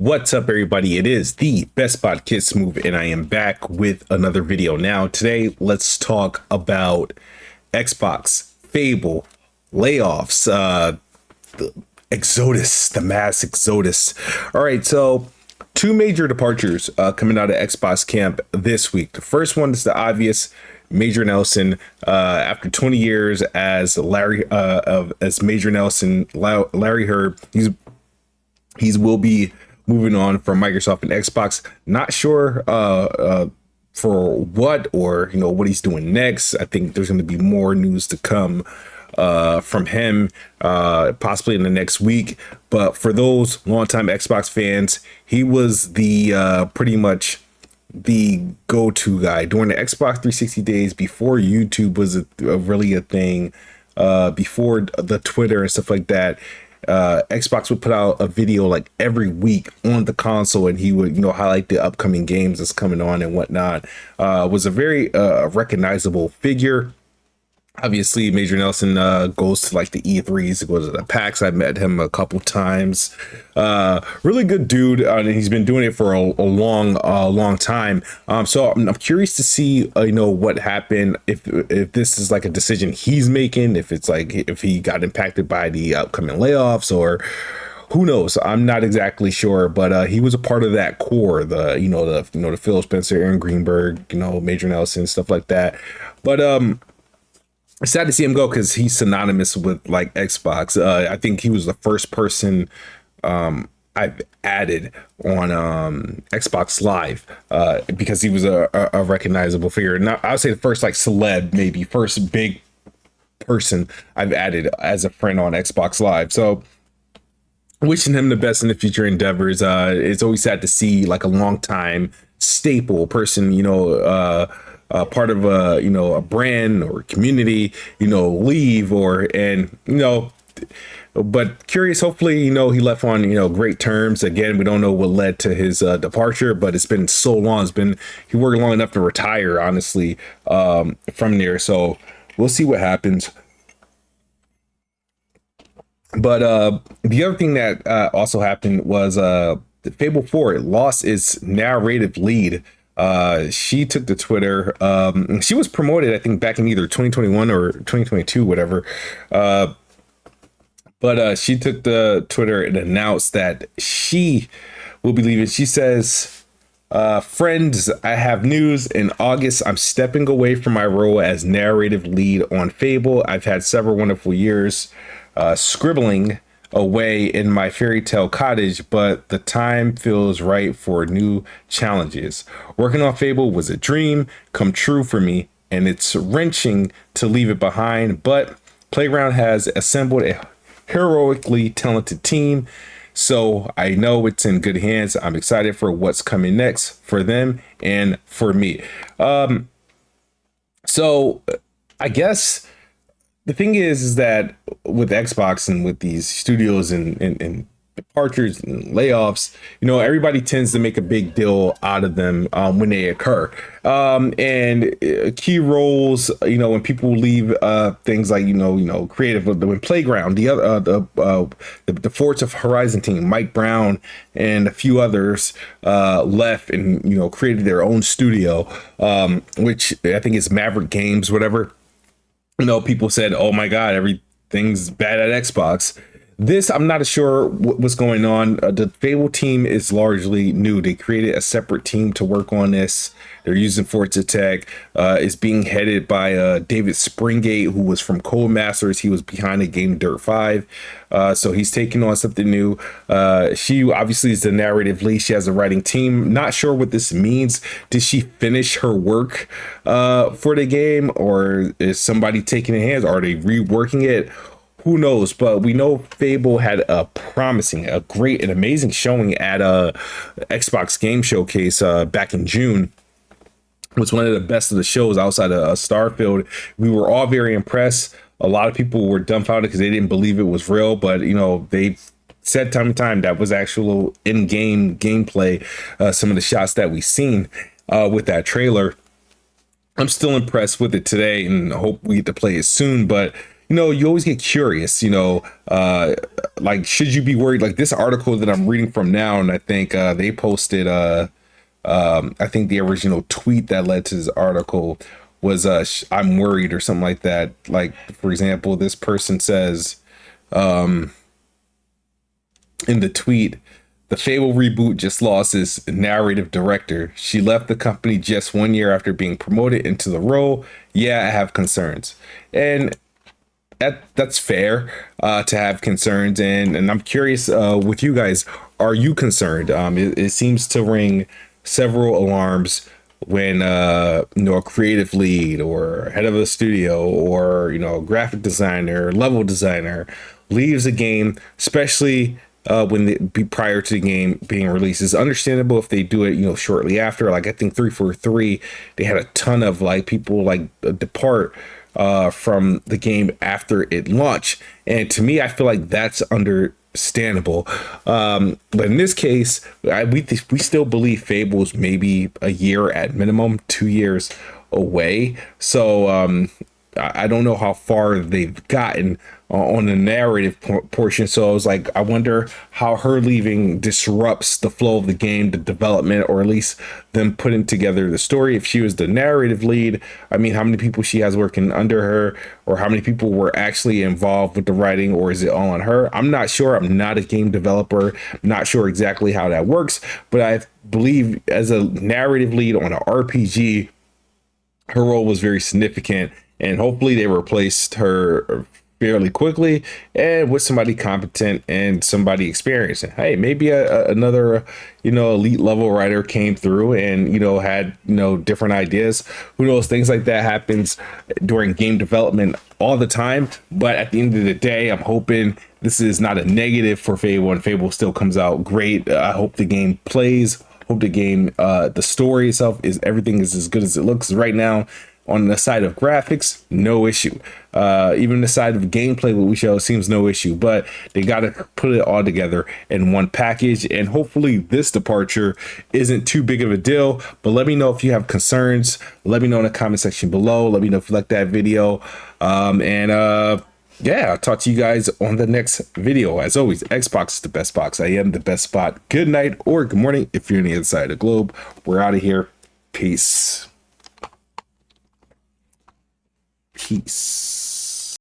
What's up, everybody? It is the Best Spot Kid Smooth, and I am back with another video. Now, today, let's talk about Xbox, Fable, layoffs, the Exodus, the mass Exodus. All right, so two major departures coming out of Xbox camp this week. The first one is the obvious. Major Nelson, after 20 years as as Major Nelson, Larry Herb, he will be moving on from Microsoft and Xbox. Not sure for what, or what he's doing next. I think there's going to be more news to come from him, possibly in the next week. But for those longtime Xbox fans, he was the pretty much the go-to guy during the Xbox 360 days, before YouTube was really a thing, before the Twitter and stuff like that. Xbox would put out a video like every week on the console, and he would highlight the upcoming games that's coming on and whatnot. Was a very recognizable figure. Obviously, Major Nelson goes to like the E3s, goes to the PAX. I met him a couple times. Really good dude, and he's been doing it for a long time. So I'm curious to see what happened, if this is like a decision he's making, if it's like if he got impacted by the upcoming layoffs, or who knows. I'm not exactly sure, but he was a part of that core, the Phil Spencer, Aaron Greenberg, Major Nelson, stuff like that. But it's sad to see him go, because he's synonymous with like Xbox. I think he was the first person I've added on Xbox Live, because he was a recognizable figure. Not, I would say the first like celeb, maybe first big person I've added as a friend on Xbox Live. So wishing him the best in the future endeavors. It's always sad to see like a long time staple person, part of a brand or community, leave, but curious. Hopefully, he left on, great terms. Again, we don't know what led to his departure, but it's been so long. He worked long enough to retire, honestly, from there. So we'll see what happens. But the other thing that also happened was Fable 4, it lost its narrative lead. She took to Twitter. She was promoted, I think, back in either 2021 or 2022, whatever. But she took to Twitter and announced that she will be leaving. She says, friends, I have news. In August, I'm stepping away from my role as narrative lead on Fable. I've had several wonderful years scribbling away in my fairy tale cottage, but the time feels right for new challenges. Working on Fable was a dream come true for me, and it's wrenching to leave it behind, but Playground has assembled a heroically talented team, so I know it's in good hands. I'm excited for what's coming next for them and for me. So I guess the thing is that with Xbox and with these studios and departures and layoffs, everybody tends to make a big deal out of them when they occur. And key roles, when people leave, things like creative, when Playground, the Forza Horizon team, Mike Brown and a few others left and created their own studio, which I think is Maverick Games, whatever. People said, oh my God, everything's bad at Xbox. This, I'm not sure what's going on. The Fable team is largely new. They created a separate team to work on this. They're using Forza Tech. It's being headed by David Springate, who was from Codemasters. He was behind the game Dirt 5. So he's taking on something new. She obviously is the narrative lead. She has a writing team. Not sure what this means. Did she finish her work for the game, or is somebody taking it in hands? Are they reworking it? Who knows? But we know Fable had a great and amazing showing at Xbox Game Showcase back in June. It was one of the best of the shows outside of Starfield. We were all very impressed. A lot of people were dumbfounded because they didn't believe it was real, but they said time and time that was actual in-game gameplay. Some of the shots that we've seen with that trailer, I'm still impressed with it today, and hope we get to play it soon. But you always get curious, like, should you be worried? Like this article that I'm reading from now, and I think they posted, I think the original tweet that led to this article was, I'm worried or something like that. Like, for example, this person says in the tweet, the Fable reboot just lost its narrative director. She left the company just 1 year after being promoted into the role. Yeah, I have concerns. And that's fair to have concerns, and I'm curious with you guys, are you concerned? It seems to ring several alarms when a creative lead or head of a studio or a graphic designer, level designer leaves a game, especially when prior to the game being released. It's understandable if they do it shortly after. Like I think 343, they had a ton of like people like depart from the game after it launched, and to me I feel like that's understandable, but in this case we still believe Fable's maybe a year at minimum, 2 years away. So I don't know how far they've gotten on the narrative portion. So I was like, I wonder how her leaving disrupts the flow of the game, the development, or at least them putting together the story. If she was the narrative lead, I mean, how many people she has working under her, or how many people were actually involved with the writing, or is it all on her? I'm not sure. I'm not a game developer. I'm not sure exactly how that works, but I believe as a narrative lead on an RPG, her role was very significant, and hopefully they replaced her fairly quickly and with somebody competent and somebody experienced. Hey, maybe another elite level writer came through and had different ideas. Who knows? Things like that happens during game development all the time, but at the end of the day, I'm hoping this is not a negative for Fable, and Fable still comes out great. I hope the game plays, hope the game, the story itself, is everything is as good as it looks right now. On the side of graphics, no issue. Even the side of gameplay, what we show, seems no issue, but they got to put it all together in one package. And hopefully this departure isn't too big of a deal, but let me know if you have concerns. Let me know in the comment section below. Let me know if you like that video. Yeah, I'll talk to you guys on the next video. As always, Xbox is the best box. I am the best spot. Good night or good morning if you're on the other side of the globe. We're out of here. Peace. Peace.